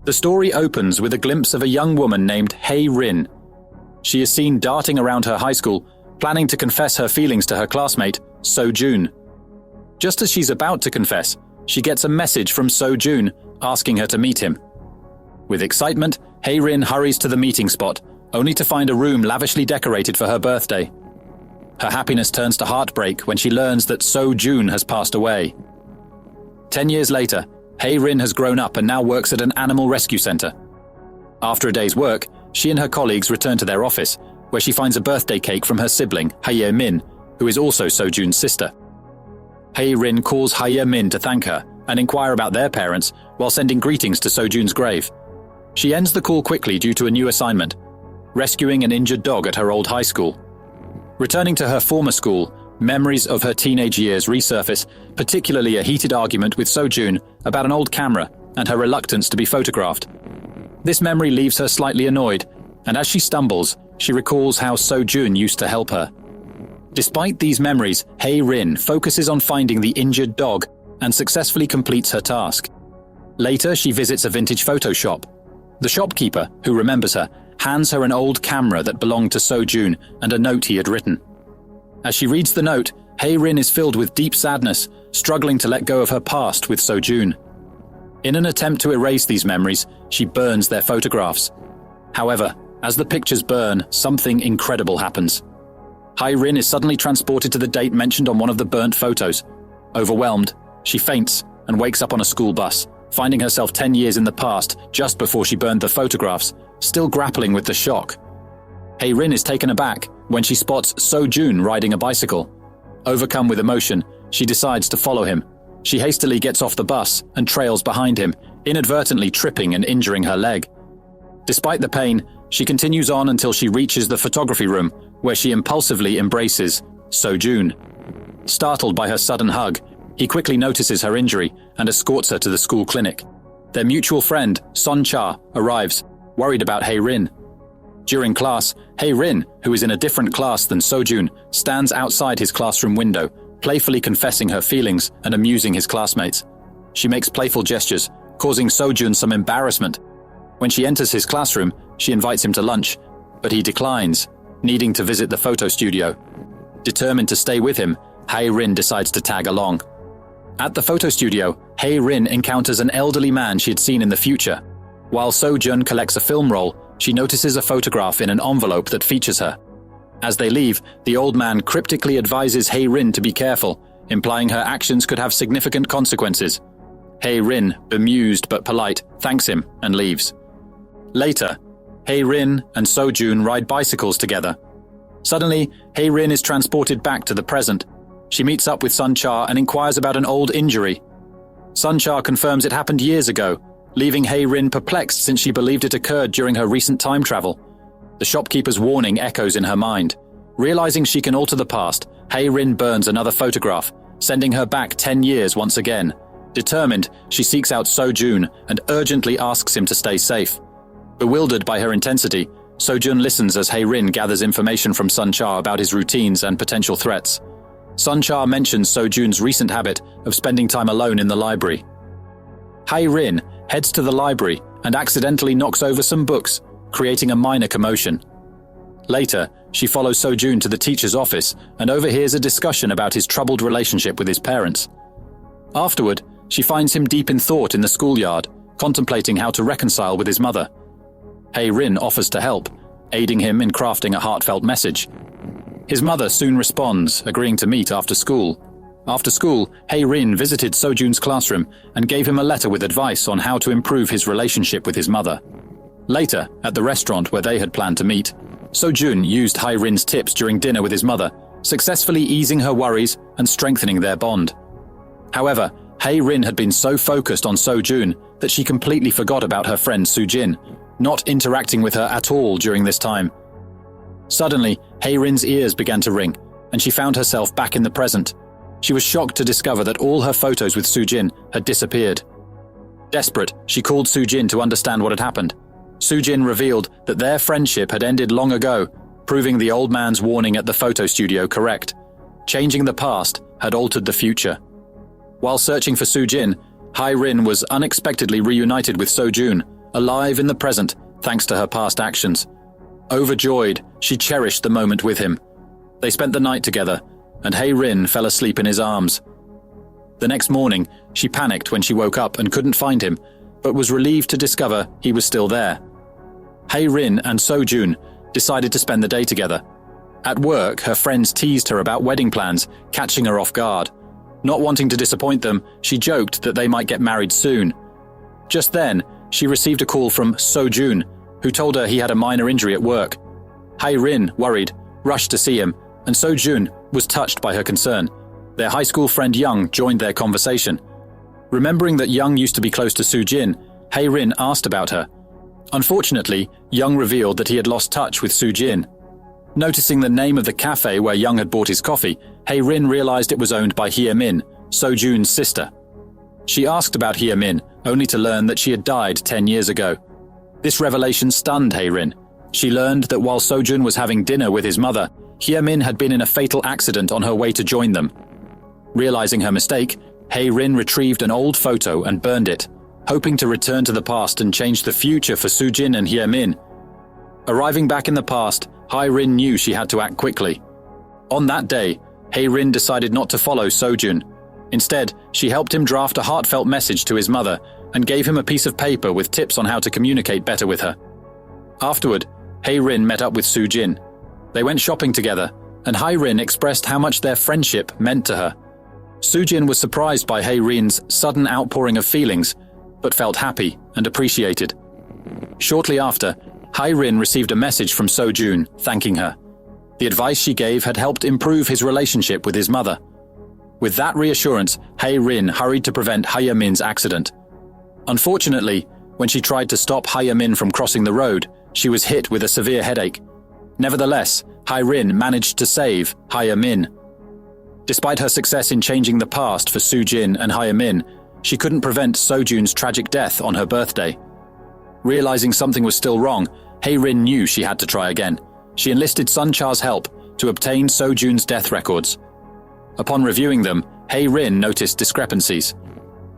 The story opens with a glimpse of a young woman named Hae-rin. She is seen darting around her high school, planning to confess her feelings to her classmate, So-jun. Just as she's about to confess, she gets a message from So-jun asking her to meet him. With excitement, Hae-rin hurries to the meeting spot, only to find a room lavishly decorated for her birthday. Her happiness turns to heartbreak when she learns that So-jun has passed away. 10 years later, Hae-rin has grown up and now works at an animal rescue center. After a day's work, she and her colleagues return to their office, where she finds a birthday cake from her sibling, Hae-min, who is also So-jun's sister. Hae-rin calls Hae-min to thank her and inquire about their parents while sending greetings to So-jun's grave. She ends the call quickly due to a new assignment, rescuing an injured dog at her old high school. Returning to her former school, memories of her teenage years resurface, particularly a heated argument with So-jun about an old camera and her reluctance to be photographed. This memory leaves her slightly annoyed, and as she stumbles, she recalls how So-jun used to help her. Despite these memories, Hae-rin focuses on finding the injured dog and successfully completes her task. Later, she visits a vintage photo shop. The shopkeeper, who remembers her, hands her an old camera that belonged to So-jun and a note he had written. As she reads the note, Hae-rin is filled with deep sadness, struggling to let go of her past with So-jun. In an attempt to erase these memories, she burns their photographs. However, as the pictures burn, something incredible happens. Hae-rin is suddenly transported to the date mentioned on one of the burnt photos. Overwhelmed, she faints and wakes up on a school bus, finding herself 10 years in the past just before she burned the photographs, still grappling with the shock. Hae-rin is taken aback when she spots So-jun riding a bicycle. Overcome with emotion, she decides to follow him. She hastily gets off the bus and trails behind him, inadvertently tripping and injuring her leg. Despite the pain, she continues on until she reaches the photography room, where she impulsively embraces So-jun. Startled by her sudden hug, he quickly notices her injury and escorts her to the school clinic. Their mutual friend, Son-cha, arrives, worried about Hae-rin. During class, Hae-rin, who is in a different class than So-jun, stands outside his classroom window, playfully confessing her feelings and amusing his classmates. She makes playful gestures, causing So-jun some embarrassment. When she enters his classroom, she invites him to lunch, but he declines, needing to visit the photo studio. Determined to stay with him, Hae-rin decides to tag along. At the photo studio, Hae-rin encounters an elderly man she had seen in the future. While So-jun collects a film roll, she notices a photograph in an envelope that features her. As they leave, the old man cryptically advises Hae-rin to be careful, implying her actions could have significant consequences. Hae-rin, bemused but polite, thanks him and leaves. Later, Hae-rin and So-jun ride bicycles together. Suddenly, Hae-rin is transported back to the present. She meets up with Son-cha and inquires about an old injury. Son-cha confirms it happened years ago, leaving Hae-rin perplexed since she believed it occurred during her recent time travel. The shopkeeper's warning echoes in her mind. Realizing she can alter the past, Hae-rin burns another photograph, sending her back 10 years once again. Determined, she seeks out So-jun and urgently asks him to stay safe. Bewildered by her intensity, So-jun listens as Hae-rin gathers information from Son-cha about his routines and potential threats. Son-cha mentions So-jun's recent habit of spending time alone in the library. Hae-rin heads to the library and accidentally knocks over some books, creating a minor commotion. Later, she follows So-jun to the teacher's office and overhears a discussion about his troubled relationship with his parents. Afterward, she finds him deep in thought in the schoolyard, contemplating how to reconcile with his mother. Hae-rin offers to help, aiding him in crafting a heartfelt message. His mother soon responds, agreeing to meet after school. After school, Hae-rin visited So-jun's classroom and gave him a letter with advice on how to improve his relationship with his mother. Later, at the restaurant where they had planned to meet, So-jun used Hae-rin's tips during dinner with his mother, successfully easing her worries and strengthening their bond. However, Hae-rin had been so focused on So-jun that she completely forgot about her friend Soo-jin, not interacting with her at all during this time. Suddenly, Hae-rin's ears began to ring, and she found herself back in the present. She was shocked to discover that all her photos with Soo-jin had disappeared. Desperate, she called Soo-jin to understand what had happened. Soo-jin revealed that their friendship had ended long ago, proving the old man's warning at the photo studio correct. Changing the past had altered the future. While searching for Soo-jin, Hae-rin was unexpectedly reunited with So-jun, alive in the present thanks to her past actions. Overjoyed, she cherished the moment with him. They spent the night together, and Hae-rin fell asleep in his arms. The next morning, she panicked when she woke up and couldn't find him, but was relieved to discover he was still there. Hae-rin and So-jun decided to spend the day together. At work, her friends teased her about wedding plans, catching her off guard. Not wanting to disappoint them, she joked that they might get married soon. Just then, she received a call from So-jun, who told her he had a minor injury at work. Hae-rin, worried, rushed to see him, and So-jun was touched by her concern. Their high school friend Young joined their conversation. Remembering that Young used to be close to Soo-jin, Hae-rin asked about her. Unfortunately, Young revealed that he had lost touch with Soo-jin. Noticing the name of the cafe where Young had bought his coffee, Hae-rin realized it was owned by Hye-min, So-jun's sister. She asked about Hye-min, only to learn that she had died 10 years ago. This revelation stunned Hae-rin. She learned that while So-jun was having dinner with his mother, Hye-min had been in a fatal accident on her way to join them. Realizing her mistake, Hae-rin retrieved an old photo and burned it, hoping to return to the past and change the future for Soo-jin and Hye-min. Arriving back in the past, Hae-rin knew she had to act quickly. On that day, Hae-rin decided not to follow So-jun. Instead, she helped him draft a heartfelt message to his mother and gave him a piece of paper with tips on how to communicate better with her. Afterward, Hae-rin met up with Soo-jin. They went shopping together, and Hae-rin expressed how much their friendship meant to her. Soo-jin was surprised by Hae-rin's sudden outpouring of feelings, but felt happy and appreciated. Shortly after, Hae-rin received a message from So-jun thanking her. The advice she gave had helped improve his relationship with his mother. With that reassurance, Hae-rin hurried to prevent Hye-min's accident. Unfortunately, when she tried to stop Hye-min from crossing the road, she was hit with a severe headache. Nevertheless, Hae-rin managed to save Hye-min. Despite her success in changing the past for Soo-jin and Hye-min, she couldn't prevent So-jun's tragic death on her birthday. Realizing something was still wrong, Hae-rin knew she had to try again. She enlisted Sun-cha's help to obtain So-jun's death records. Upon reviewing them, Hae-rin noticed discrepancies.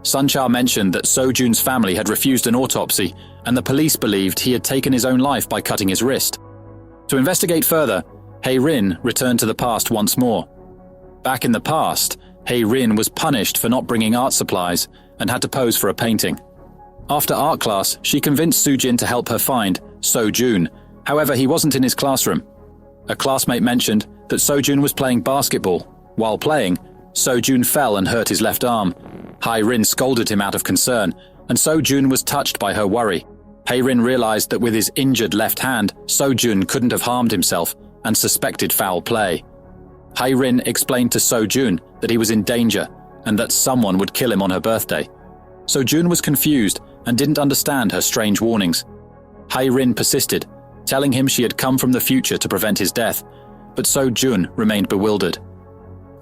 Sun-cha mentioned that So-jun's family had refused an autopsy, and the police believed he had taken his own life by cutting his wrist. To investigate further, Hae-rin returned to the past once more. Back in the past, Hae-rin was punished for not bringing art supplies and had to pose for a painting. After art class, she convinced Soo-jin to help her find So-jun. However, he wasn't in his classroom. A classmate mentioned that So-jun was playing basketball. While playing, So-jun fell and hurt his left arm. Hae-rin scolded him out of concern, and So-jun was touched by her worry. Hae-rin realized that with his injured left hand, So-jun couldn't have harmed himself and suspected foul play. Hae-rin explained to So-jun that he was in danger and that someone would kill him on her birthday. So-jun was confused and didn't understand her strange warnings. Hae-rin persisted, telling him she had come from the future to prevent his death, but So-jun remained bewildered.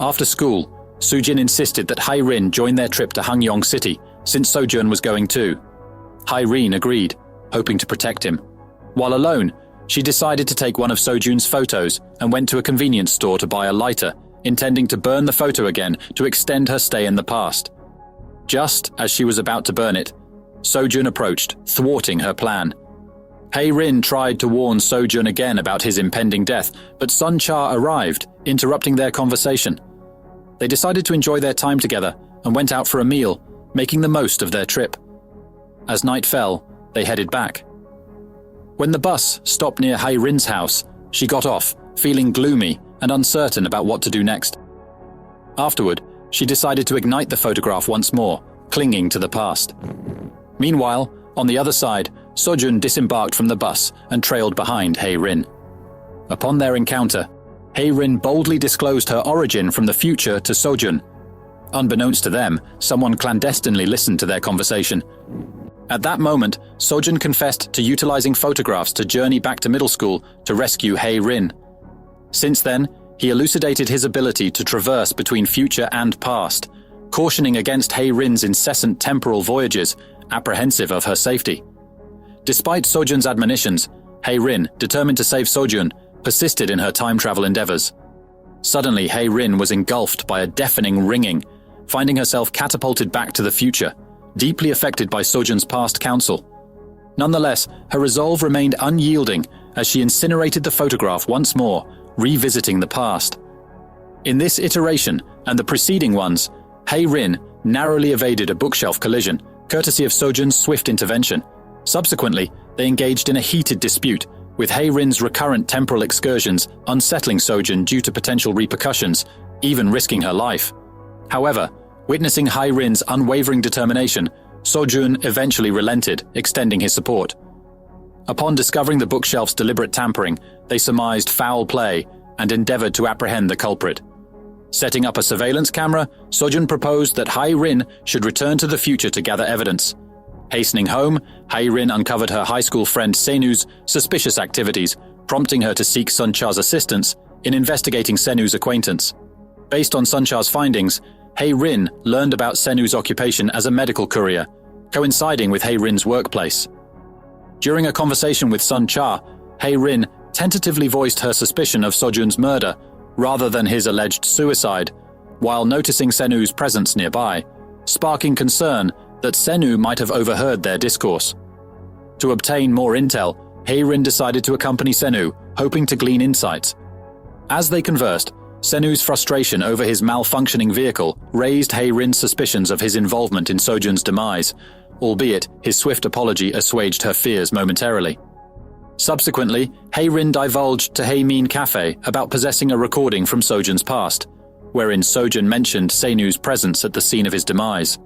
After school, Soo-jin insisted that Hae-rin join their trip to Hangyong City, since So-jun was going too. Hae-rin agreed, hoping to protect him. While alone, she decided to take one of So-jun's photos and went to a convenience store to buy a lighter, intending to burn the photo again to extend her stay in the past. Just as she was about to burn it, So-jun approached, thwarting her plan. Hae-rin tried to warn So-jun again about his impending death, but Sun-cha arrived, interrupting their conversation. They decided to enjoy their time together and went out for a meal, making the most of their trip. As night fell, they headed back. When the bus stopped near Hae-rin's house, she got off, feeling gloomy and uncertain about what to do next. Afterward, she decided to ignite the photograph once more, clinging to the past. Meanwhile, on the other side, So-jun disembarked from the bus and trailed behind Hae-rin. Upon their encounter, Hae-rin boldly disclosed her origin from the future to So-jun. Unbeknownst to them, someone clandestinely listened to their conversation. At that moment, So-jun confessed to utilizing photographs to journey back to middle school to rescue Hae-rin. Since then, he elucidated his ability to traverse between future and past, cautioning against Hae-rin's incessant temporal voyages, apprehensive of her safety. Despite So-jun's admonitions, Hae-rin, determined to save So-jun, persisted in her time travel endeavors. Suddenly, Hae-rin was engulfed by a deafening ringing, finding herself catapulted back to the future, deeply affected by So-jun's past counsel. Nonetheless, her resolve remained unyielding as she incinerated the photograph once more, revisiting the past. In this iteration, and the preceding ones, Hae-rin narrowly evaded a bookshelf collision, courtesy of So-jun's swift intervention. Subsequently, they engaged in a heated dispute, with Hae-rin's recurrent temporal excursions unsettling So-jun due to potential repercussions, even risking her life. However, witnessing Hae-rin's unwavering determination, So-jun eventually relented, extending his support. Upon discovering the bookshelf's deliberate tampering, they surmised foul play and endeavored to apprehend the culprit. Setting up a surveillance camera, So-jun proposed that Hae-rin should return to the future to gather evidence. Hastening home, Hae-rin uncovered her high school friend Senu's suspicious activities, prompting her to seek Sun-cha's assistance in investigating Senu's acquaintance. Based on Sun-cha's findings, Hae-rin learned about Senu's occupation as a medical courier, coinciding with Hae-rin's workplace. During a conversation with Sun-cha, Hae-rin tentatively voiced her suspicion of So-jun's murder rather than his alleged suicide, while noticing Senu's presence nearby, sparking concern that Senu might have overheard their discourse. To obtain more intel, Hae-rin decided to accompany Senu, hoping to glean insights. As they conversed, Senu's frustration over his malfunctioning vehicle raised Hae-rin's suspicions of his involvement in So-jun's demise, albeit his swift apology assuaged her fears momentarily. Subsequently, Hae-rin divulged to Hae-min Cafe about possessing a recording from So-jun's past, wherein So-jun mentioned Senu's presence at the scene of his demise.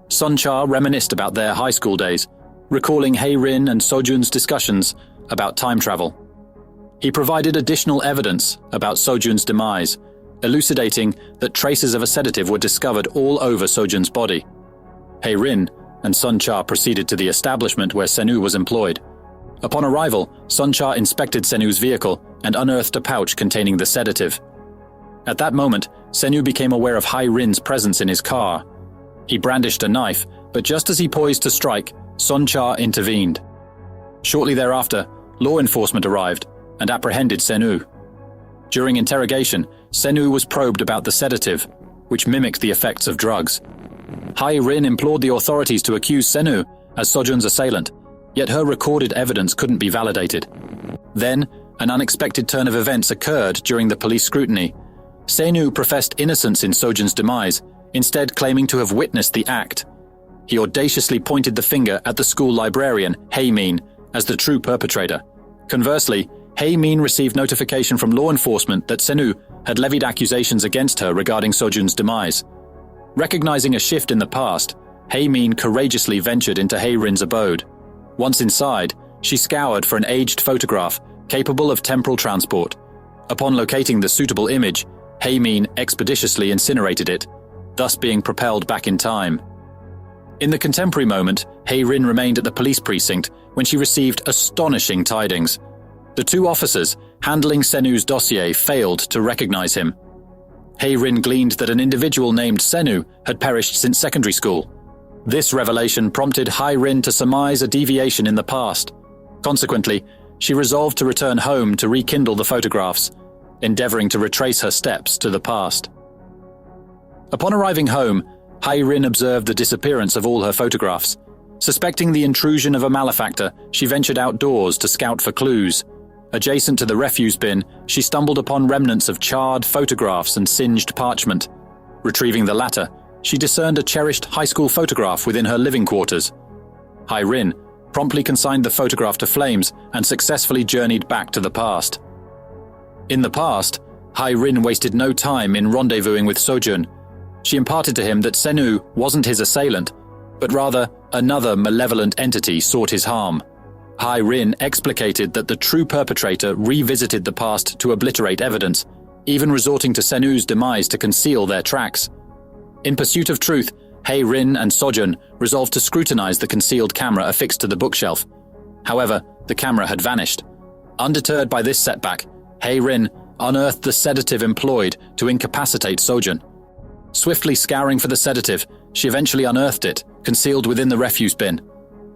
Sun-cha reminisced about their high school days, recalling Hae-rin and So-jun's discussions about time travel. He provided additional evidence about So-jun's demise, elucidating that traces of a sedative were discovered all over So-jun's body. Hae-rin and Sun-cha proceeded to the establishment where Senu was employed. Upon arrival, Sun-cha inspected Senu's vehicle and unearthed a pouch containing the sedative. At that moment, Senu became aware of Hae-rin's presence in his car. He brandished a knife, but just as he poised to strike, Sun-cha intervened. Shortly thereafter, law enforcement arrived and apprehended Senu. During interrogation, Senu was probed about the sedative, which mimicked the effects of drugs. Hae-rin implored the authorities to accuse Senu as So-jun's assailant, yet her recorded evidence couldn't be validated. Then, an unexpected turn of events occurred during the police scrutiny. Senu professed innocence in So-jun's demise, instead claiming to have witnessed the act. He audaciously pointed the finger at the school librarian, Hae-min, as the true perpetrator. Conversely, Hae-min received notification from law enforcement that Senu had levied accusations against her regarding So-jun's demise. Recognizing a shift in the past, Hae-min courageously ventured into Hae-rin's abode. Once inside, she scoured for an aged photograph capable of temporal transport. Upon locating the suitable image, Hae-min expeditiously incinerated it, thus being propelled back in time. In the contemporary moment, Hae-rin remained at the police precinct when she received astonishing tidings. The two officers handling Senu's dossier failed to recognize him. Hae-rin gleaned that an individual named Senu had perished since secondary school. This revelation prompted Hae-rin to surmise a deviation in the past. Consequently, she resolved to return home to rekindle the photographs, endeavoring to retrace her steps to the past. Upon arriving home, Hae-rin observed the disappearance of all her photographs. Suspecting the intrusion of a malefactor, she ventured outdoors to scout for clues. Adjacent to the refuse bin, she stumbled upon remnants of charred photographs and singed parchment. Retrieving the latter, she discerned a cherished high school photograph within her living quarters. Hae-rin promptly consigned the photograph to flames and successfully journeyed back to the past. In the past, Hae-rin wasted no time in rendezvousing with So-jun. She imparted to him that Senu wasn't his assailant, but rather another malevolent entity sought his harm. Hae-rin explicated that the true perpetrator revisited the past to obliterate evidence, even resorting to Senu's demise to conceal their tracks. In pursuit of truth, Hae-rin and So-jun resolved to scrutinize the concealed camera affixed to the bookshelf. However, the camera had vanished. Undeterred by this setback, Hae-rin unearthed the sedative employed to incapacitate So-jun. Swiftly scouring for the sedative, she eventually unearthed it, concealed within the refuse bin.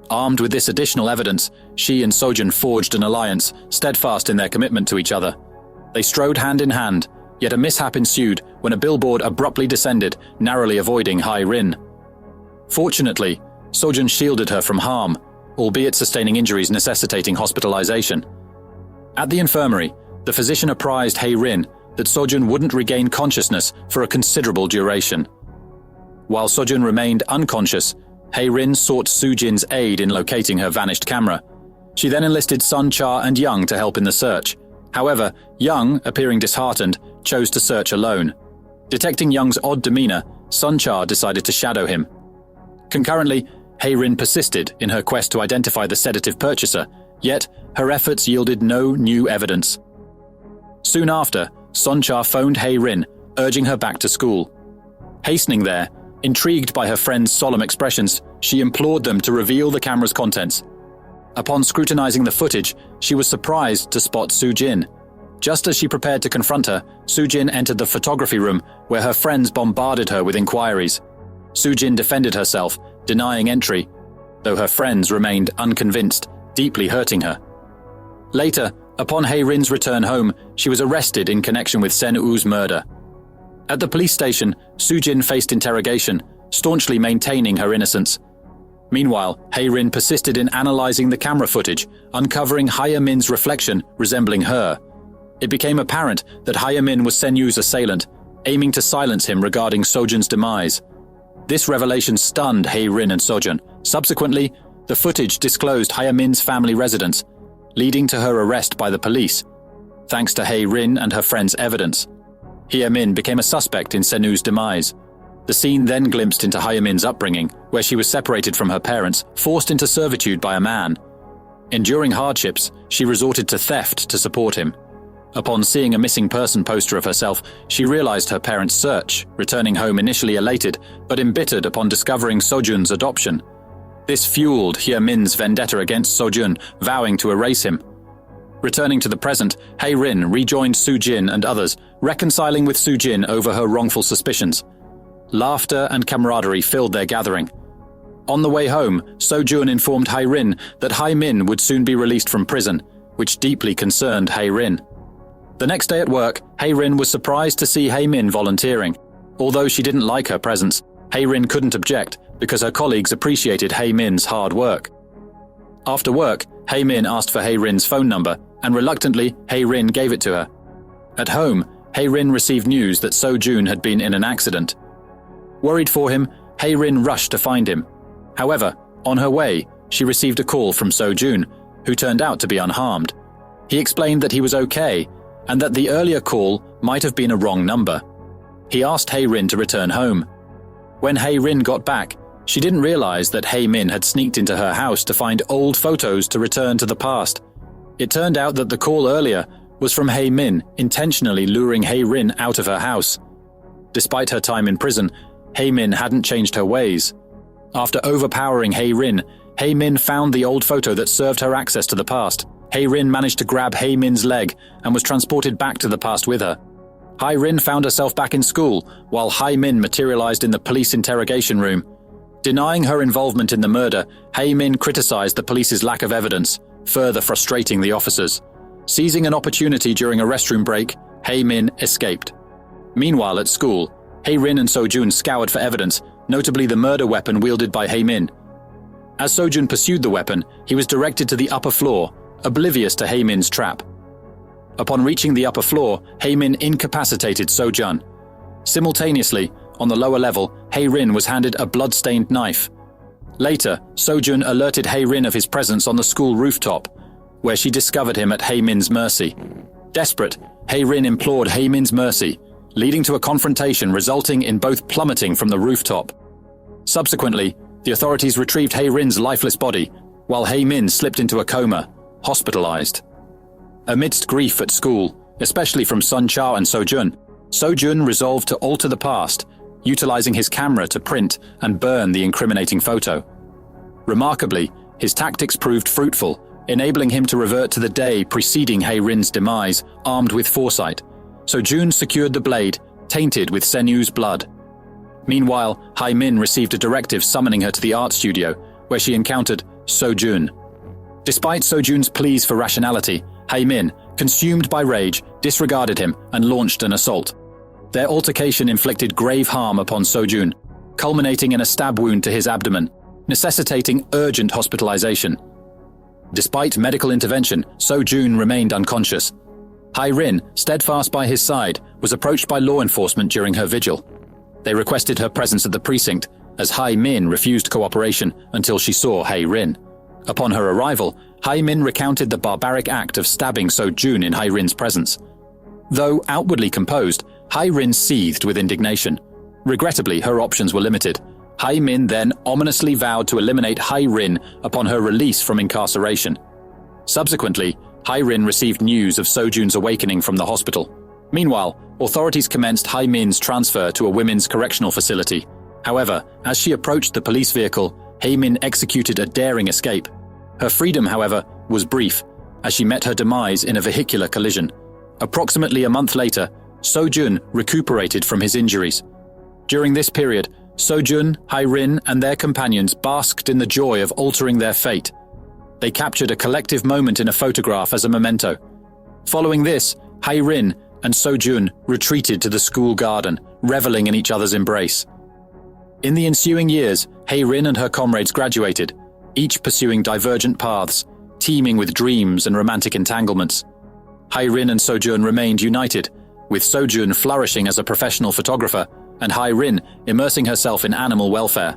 Armed with this additional evidence, she and So-jun forged an alliance, steadfast in their commitment to each other. They strode hand in hand, yet a mishap ensued when a billboard abruptly descended, narrowly avoiding Hae-rin. Fortunately, So-jun shielded her from harm, albeit sustaining injuries necessitating hospitalization. At the infirmary, the physician apprised Hae-rin that So-jun wouldn't regain consciousness for a considerable duration. While So-jun remained unconscious, Hae-rin sought Soo-jin's aid in locating her vanished camera. She then enlisted Sun-cha and Young to help in the search. However, Young, appearing disheartened, chose to search alone. Detecting Young's odd demeanor, Sun-cha decided to shadow him. Concurrently, Hae-rin persisted in her quest to identify the sedative purchaser, yet her efforts yielded no new evidence. Soon after, Sun-cha phoned Hae-rin, urging her back to school. Hastening there, intrigued by her friend's solemn expressions, she implored them to reveal the camera's contents. Upon scrutinizing the footage, she was surprised to spot Soo-jin. Just as she prepared to confront her, Soo-jin entered the photography room where her friends bombarded her with inquiries. Soo-jin defended herself, denying entry, though her friends remained unconvinced, deeply hurting her. Later, upon Hae-rin's return home, she was arrested in connection with Sen-woo's murder. At the police station, Soo-jin faced interrogation, staunchly maintaining her innocence. Meanwhile, Hae-rin persisted in analyzing the camera footage, uncovering Hae-min's reflection resembling her. It became apparent that Hae-min was Sen-woo's assailant, aiming to silence him regarding So-jun's demise. This revelation stunned Hae-rin and So-jun. Subsequently, the footage disclosed Hae-min's family residence, leading to her arrest by the police. Thanks to Hae-rin and her friend's evidence, Hae-min became a suspect in Sen-woo's demise. The scene then glimpsed into Hae-min's upbringing, where she was separated from her parents, forced into servitude by a man. Enduring hardships, she resorted to theft to support him. Upon seeing a missing person poster of herself, she realized her parents' search, returning home initially elated, but embittered upon discovering So-jun's adoption. This fueled Hae-min's vendetta against So-jun, vowing to erase him. Returning to the present, Hae-rin rejoined Soo-jin and others, reconciling with Soo-jin over her wrongful suspicions. Laughter and camaraderie filled their gathering. On the way home, So-jun informed Hae-rin that Hae-min would soon be released from prison, which deeply concerned Hae-rin. The next day at work, Hae-rin was surprised to see Hae-min volunteering. Although she didn't like her presence, Hae-rin couldn't object because her colleagues appreciated Hae-min's hard work. After work, Hae-min asked for Hae-rin's phone number, and reluctantly, Hae-rin gave it to her. At home, Hae-rin received news that So-jun had been in an accident. Worried for him, Hae-rin rushed to find him. However, on her way, she received a call from So-jun, who turned out to be unharmed. He explained that he was okay, and that the earlier call might have been a wrong number. He asked Hae-rin to return home. When Hae-rin got back, she didn't realize that Hae-min had sneaked into her house to find old photos to return to the past. It turned out that the call earlier was from Hae-min intentionally luring Hae-rin out of her house. Despite her time in prison, Hae-min hadn't changed her ways. After overpowering Hae-rin, Hae-min found the old photo that served her access to the past. Hae-rin managed to grab Hae-min's leg and was transported back to the past with her. Hae-rin found herself back in school, while Hae-min materialized in the police interrogation room. Denying her involvement in the murder, Hae-min criticized the police's lack of evidence, further frustrating the officers. Seizing an opportunity during a restroom break, Hae-min escaped. Meanwhile at school, Hae-rin and So-jun scoured for evidence, notably the murder weapon wielded by Hae-min. As So-jun pursued the weapon, he was directed to the upper floor, oblivious to Hae-min's trap. Upon reaching the upper floor, Hae-min incapacitated So-jun. Simultaneously, on the lower level, Hae-rin was handed a blood-stained knife. Later, So-jun alerted Hae-rin of his presence on the school rooftop, where she discovered him at Hae-min's mercy. Desperate, Hae-rin implored Hae-min's mercy, leading to a confrontation resulting in both plummeting from the rooftop. Subsequently, the authorities retrieved Hae-rin's lifeless body, while Hae-min slipped into a coma, hospitalized. Amidst grief at school, especially from Sun-cha and So-jun, So-jun resolved to alter the past, utilizing his camera to print and burn the incriminating photo. Remarkably, his tactics proved fruitful, enabling him to revert to the day preceding Hae-rin's demise, armed with foresight. So-jun secured the blade, tainted with Sen-woo's blood. Meanwhile, Hae-min received a directive summoning her to the art studio, where she encountered So-jun. Despite So-jun's pleas for rationality, Hae-min, consumed by rage, disregarded him and launched an assault. Their altercation inflicted grave harm upon So-jun, culminating in a stab wound to his abdomen, necessitating urgent hospitalization. Despite medical intervention, So-jun remained unconscious. Hae-rin, steadfast by his side, was approached by law enforcement during her vigil. They requested her presence at the precinct, as Hae-min refused cooperation until she saw Hae-rin. Upon her arrival, Hae-min recounted the barbaric act of stabbing So-jun in Hae-rin's presence. Though outwardly composed, Hae-rin seethed with indignation. Regrettably, her options were limited. Hae-min then ominously vowed to eliminate Hae-rin upon her release from incarceration. Subsequently, Hae-rin received news of So-jun's awakening from the hospital. Meanwhile, authorities commenced Hae-min's transfer to a women's correctional facility. However, as she approached the police vehicle, Hae-min executed a daring escape. Her freedom, however, was brief, as she met her demise in a vehicular collision. Approximately a month later, So-jun recuperated from his injuries. During this period, So-jun, Hae-rin, and their companions basked in the joy of altering their fate. They captured a collective moment in a photograph as a memento. Following this, Hae-rin and So-jun retreated to the school garden, reveling in each other's embrace. In the ensuing years, Hae-rin and her comrades graduated, each pursuing divergent paths, teeming with dreams and romantic entanglements. Hae-rin and So-jun remained united, with So-jun flourishing as a professional photographer and Hae-rin immersing herself in animal welfare.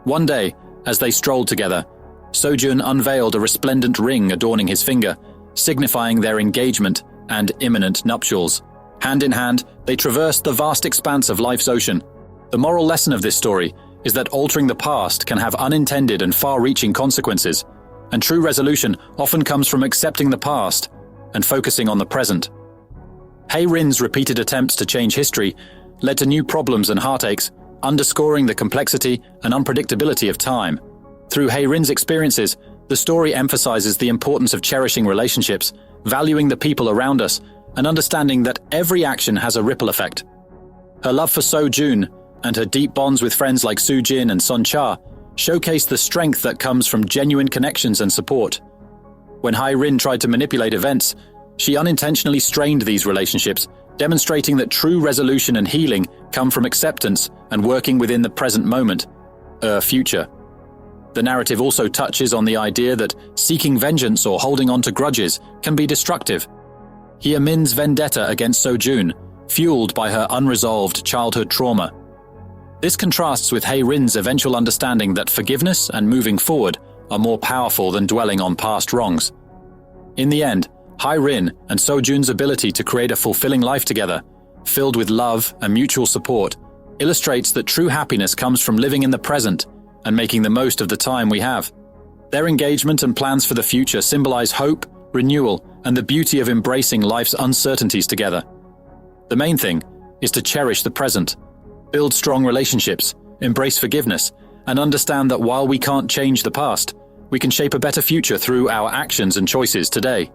One day, as they strolled together, So-jun unveiled a resplendent ring adorning his finger, signifying their engagement and imminent nuptials. Hand in hand, they traversed the vast expanse of life's ocean. The moral lesson of this story is that altering the past can have unintended and far-reaching consequences, and true resolution often comes from accepting the past and focusing on the present. Hae-rin's repeated attempts to change history led to new problems and heartaches, underscoring the complexity and unpredictability of time. Through Hae-rin's experiences, the story emphasizes the importance of cherishing relationships, valuing the people around us, and understanding that every action has a ripple effect. Her love for So-jun and her deep bonds with friends like Soo-jin and Sun-cha showcase the strength that comes from genuine connections and support. When Hae-rin tried to manipulate events, she unintentionally strained these relationships, demonstrating that true resolution and healing come from acceptance and working within the present moment, future. The narrative also touches on the idea that seeking vengeance or holding on to grudges can be destructive. Hae-min's vendetta against So-jun, fueled by her unresolved childhood trauma. This contrasts with Hae-rin's eventual understanding that forgiveness and moving forward are more powerful than dwelling on past wrongs. In the end, Hae-rin and So-jun's ability to create a fulfilling life together, filled with love and mutual support, illustrates that true happiness comes from living in the present and making the most of the time we have. Their engagement and plans for the future symbolize hope, renewal, and the beauty of embracing life's uncertainties together. The main thing is to cherish the present, build strong relationships, embrace forgiveness, and understand that while we can't change the past, we can shape a better future through our actions and choices today.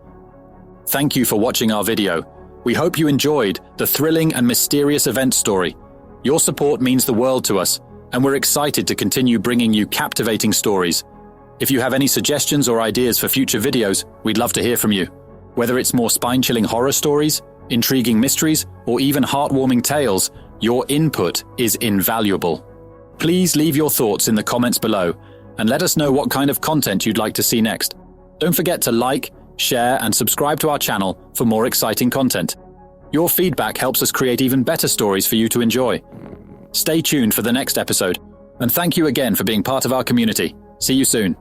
Thank you for watching our video. We hope you enjoyed the thrilling and mysterious event story. Your support means the world to us, and we're excited to continue bringing you captivating stories. If you have any suggestions or ideas for future videos, we'd love to hear from you. Whether it's more spine-chilling horror stories, intriguing mysteries, or even heartwarming tales, your input is invaluable. Please leave your thoughts in the comments below, and let us know what kind of content you'd like to see next. Don't forget to like, share, and subscribe to our channel for more exciting content. Your feedback helps us create even better stories for you to enjoy. Stay tuned for the next episode, and thank you again for being part of our community. See you soon.